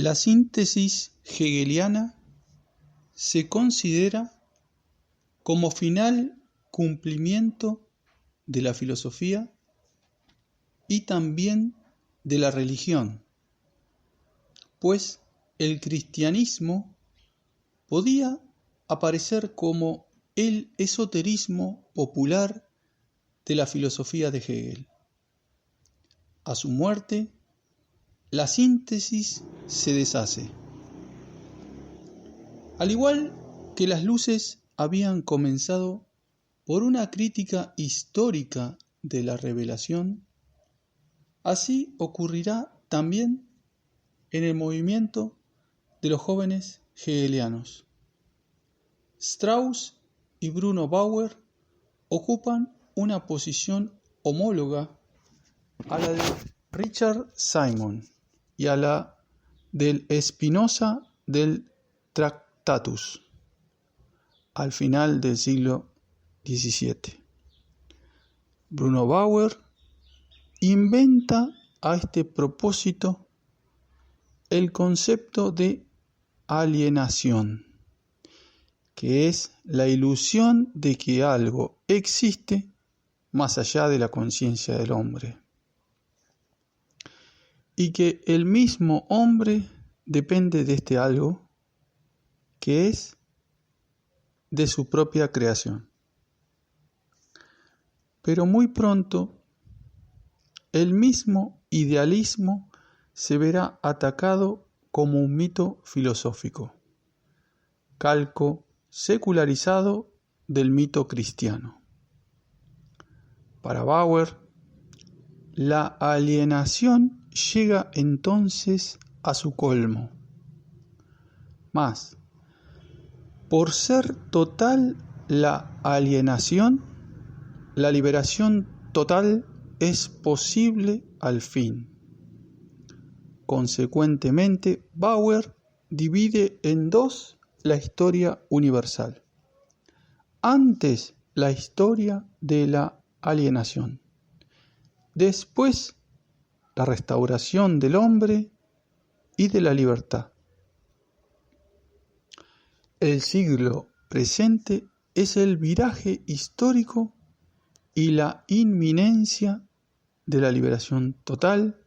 La síntesis hegeliana se considera como final cumplimiento de la filosofía y también de la religión, pues el cristianismo podía aparecer como el esoterismo popular de la filosofía de Hegel. A su muerte, la síntesis se deshace. Al igual que las luces habían comenzado por una crítica histórica de la revelación, así ocurrirá también en el movimiento de los jóvenes hegelianos. Strauss y Bruno Bauer ocupan una posición homóloga a la de Richard Simon y a la del Spinoza del Tractatus al final del siglo XVII. Bruno Bauer inventa a este propósito el concepto de alienación, que es la ilusión de que algo existe más allá de la conciencia del hombre, y que el mismo hombre depende de este algo, que es de su propia creación. Pero muy pronto, el mismo idealismo se verá atacado como un mito filosófico, calco secularizado del mito cristiano. Para Bauer, la alienación llega entonces a su colmo. Mas, por ser total la alienación, la liberación total es posible al fin. Consecuentemente, Bauer divide en dos la historia universal. Antes, la historia de la alienación. Después, la restauración del hombre y de la libertad. El siglo presente es el viraje histórico y la inminencia de la liberación total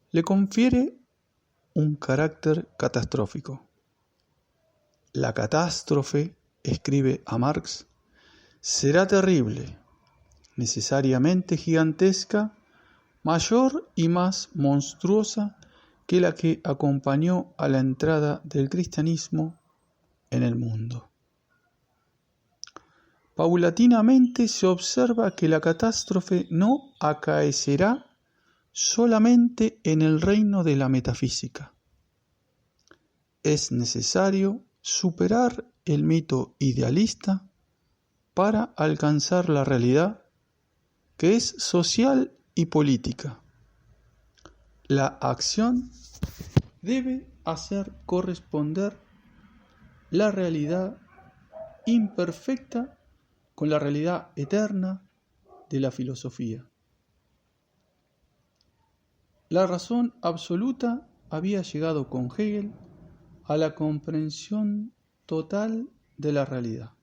le confiere un carácter catastrófico. La catástrofe, escribe a Marx, será terrible, necesariamente gigantesca, mayor y más monstruosa que la que acompañó a la entrada del cristianismo en el mundo. Paulatinamente se observa que la catástrofe no acaecerá solamente en el reino de la metafísica. Es necesario superar el mito idealista para alcanzar la realidad, que es social y política. La acción debe hacer corresponder la realidad imperfecta con la realidad eterna de la filosofía. La razón absoluta había llegado con Hegel a la comprensión total de la realidad.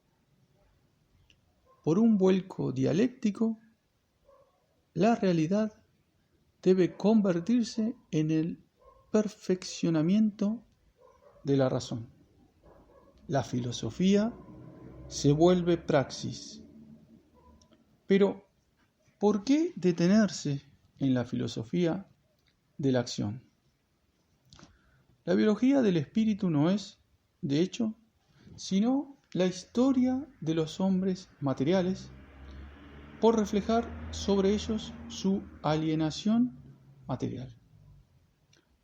Por un vuelco dialéctico, la realidad debe convertirse en el perfeccionamiento de la razón. La filosofía se vuelve praxis. Pero, ¿por qué detenerse en la filosofía de la acción? La biología del espíritu no es, de hecho, sino la historia de los hombres materiales, por reflejar sobre ellos su alienación material.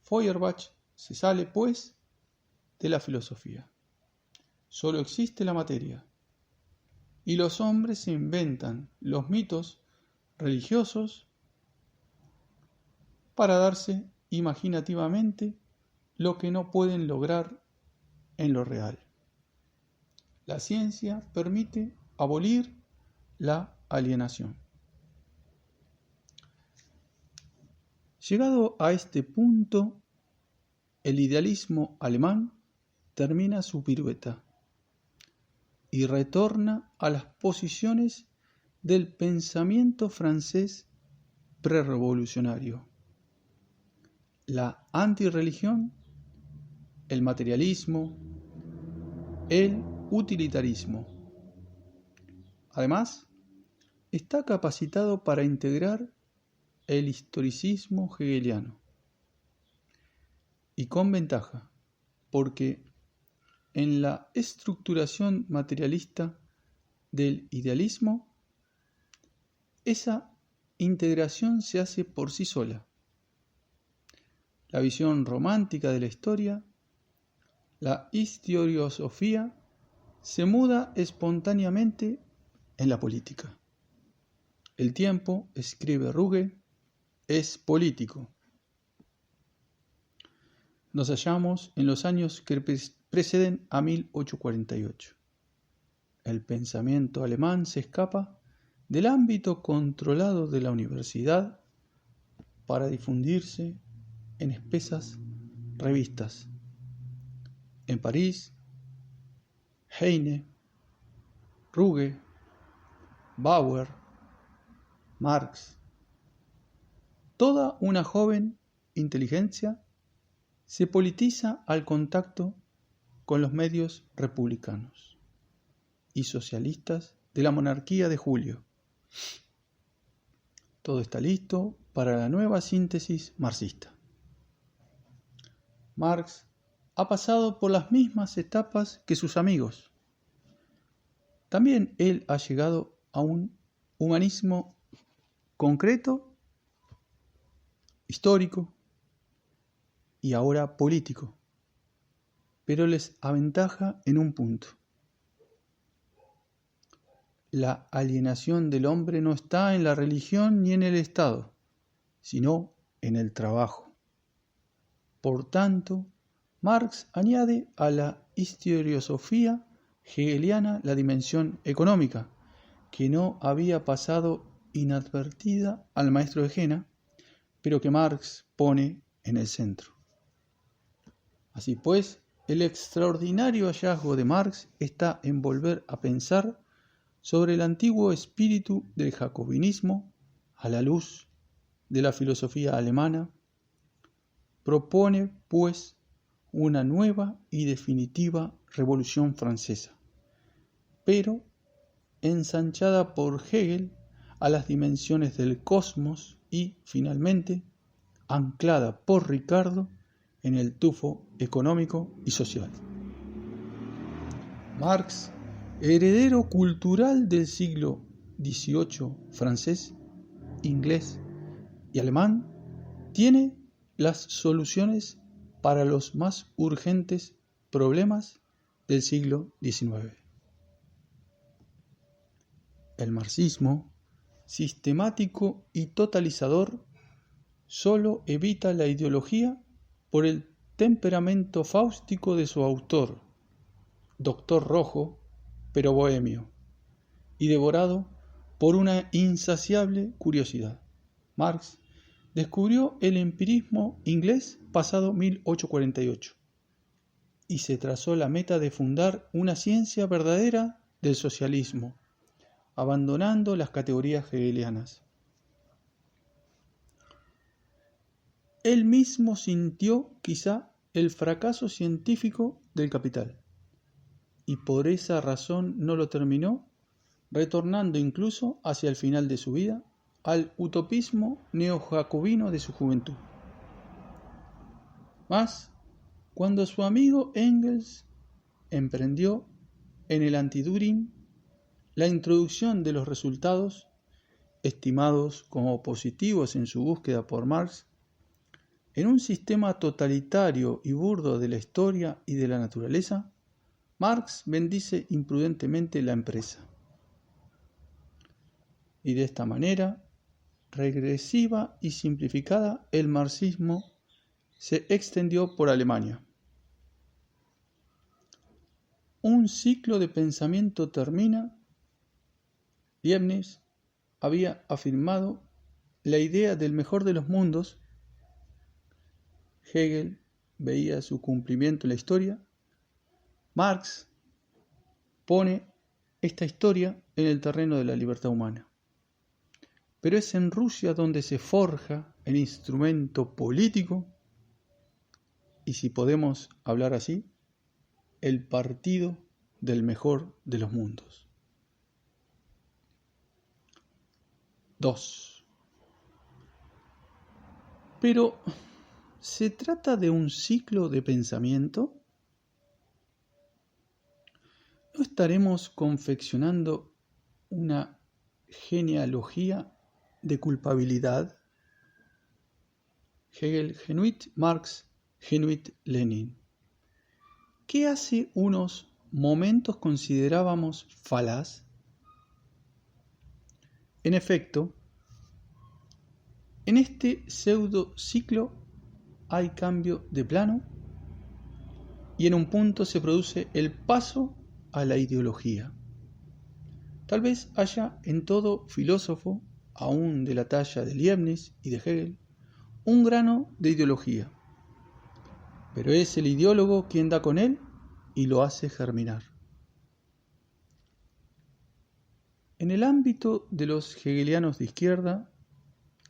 Feuerbach se sale, pues, de la filosofía. Solo existe la materia, y los hombres se inventan los mitos religiosos para darse imaginativamente lo que no pueden lograr en lo real. La ciencia permite abolir la alienación. Llegado a este punto, el idealismo alemán termina su pirueta y retorna a las posiciones del pensamiento francés prerrevolucionario: la antirreligión, el materialismo, el utilitarismo. Además, está capacitado para integrar el historicismo hegeliano, y con ventaja, porque en la estructuración materialista del idealismo, esa integración se hace por sí sola. La visión romántica de la historia, la historiosofía, se muda espontáneamente en la política. El tiempo, escribe Ruge, es político. Nos hallamos en los años que preceden a 1848. El pensamiento alemán se escapa del ámbito controlado de la universidad para difundirse en espesas revistas. En París, Heine, Ruge, Bauer, Marx, toda una joven inteligencia se politiza al contacto con los medios republicanos y socialistas de la monarquía de Julio. Todo está listo para la nueva síntesis marxista. Marx ha pasado por las mismas etapas que sus amigos. También él ha llegado a un humanismo concreto, histórico y ahora político, pero les aventaja en un punto. La alienación del hombre no está en la religión ni en el Estado, sino en el trabajo. Por tanto, Marx añade a la historiosofía hegeliana la dimensión económica, que no había pasado inadvertida al maestro de Jena, pero que Marx pone en el centro. Así pues, el extraordinario hallazgo de Marx está en volver a pensar sobre el antiguo espíritu del jacobinismo a la luz de la filosofía alemana. Propone, pues, una nueva y definitiva revolución francesa, pero ensanchada por Hegel a las dimensiones del cosmos y, finalmente, anclada por Ricardo en el tufo económico y social. Marx, heredero cultural del siglo XVIII francés, inglés y alemán, tiene las soluciones para los más urgentes problemas del siglo XIX. El marxismo, sistemático y totalizador, solo evita la ideología por el temperamento fáustico de su autor, doctor rojo, pero bohemio, y devorado por una insaciable curiosidad. Marx descubrió el empirismo inglés pasado 1848 y se trazó la meta de fundar una ciencia verdadera del socialismo, abandonando las categorías hegelianas. Él mismo sintió quizá el fracaso científico del Capital, y por esa razón no lo terminó, retornando incluso hacia el final de su vida al utopismo neojacobino de su juventud. Mas, cuando su amigo Engels emprendió en el Anti-Düring la introducción de los resultados, estimados como positivos en su búsqueda por Marx, en un sistema totalitario y burdo de la historia y de la naturaleza, Marx bendice imprudentemente la empresa. Y de esta manera, regresiva y simplificada, el marxismo se extendió por Alemania. Un ciclo de pensamiento termina. Leibniz había afirmado la idea del mejor de los mundos. Hegel veía su cumplimiento en la historia, Marx pone esta historia en el terreno de la libertad humana. Pero es en Rusia donde se forja el instrumento político y, si podemos hablar así, el partido del mejor de los mundos. 2. Pero, ¿se trata de un ciclo de pensamiento? ¿No estaremos confeccionando una genealogía de culpabilidad? Hegel genuit, Marx genuit, Lenin. ¿Qué hace unos momentos considerábamos falaz? En efecto, en este pseudo ciclo hay cambio de plano y en un punto se produce el paso a la ideología. Tal vez haya en todo filósofo, aún de la talla de Leibniz y de Hegel, un grano de ideología, pero es el ideólogo quien da con él y lo hace germinar. En el ámbito de los hegelianos de izquierda,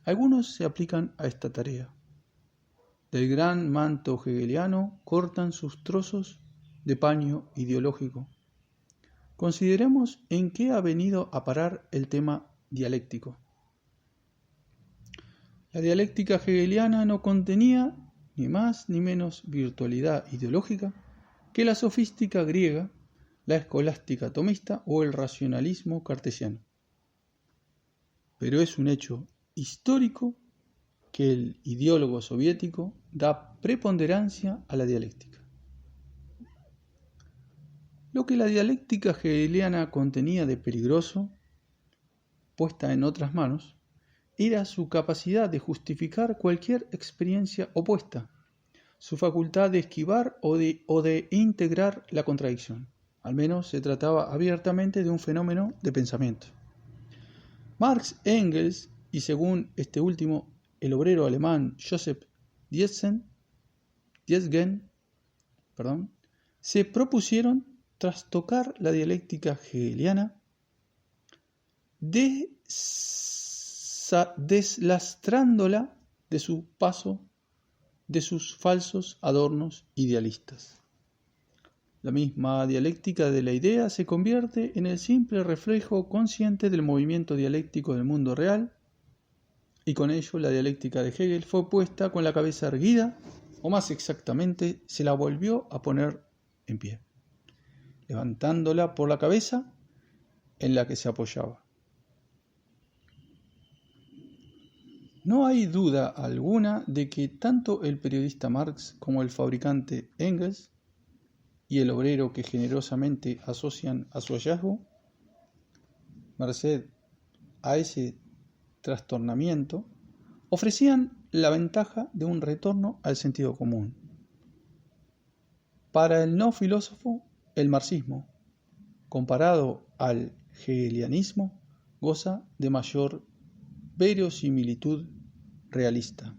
algunos se aplican a esta tarea. Del gran manto hegeliano cortan sus trozos de paño ideológico. Consideremos en qué ha venido a parar el tema dialéctico. La dialéctica hegeliana no contenía ni más ni menos virtualidad ideológica que la sofística griega, la escolástica tomista o el racionalismo cartesiano. Pero es un hecho histórico que el ideólogo soviético da preponderancia a la dialéctica. Lo que la dialéctica hegeliana contenía de peligroso, puesta en otras manos, era su capacidad de justificar cualquier experiencia opuesta, su facultad de esquivar o de integrar la contradicción. Al menos se trataba abiertamente de un fenómeno de pensamiento. Marx, Engels y, según este último, el obrero alemán Joseph Dietzen, se propusieron trastocar la dialéctica hegeliana deslastrándola de su paso de sus falsos adornos idealistas. La misma dialéctica de la idea se convierte en el simple reflejo consciente del movimiento dialéctico del mundo real, y con ello la dialéctica de Hegel fue puesta con la cabeza erguida, o más exactamente, se la volvió a poner en pie, levantándola por la cabeza en la que se apoyaba. No hay duda alguna de que tanto el periodista Marx como el fabricante Engels y el obrero que generosamente asocian a su hallazgo, merced a ese trastornamiento, ofrecían la ventaja de un retorno al sentido común. Para el no filósofo, el marxismo, comparado al hegelianismo, goza de mayor verosimilitud realista.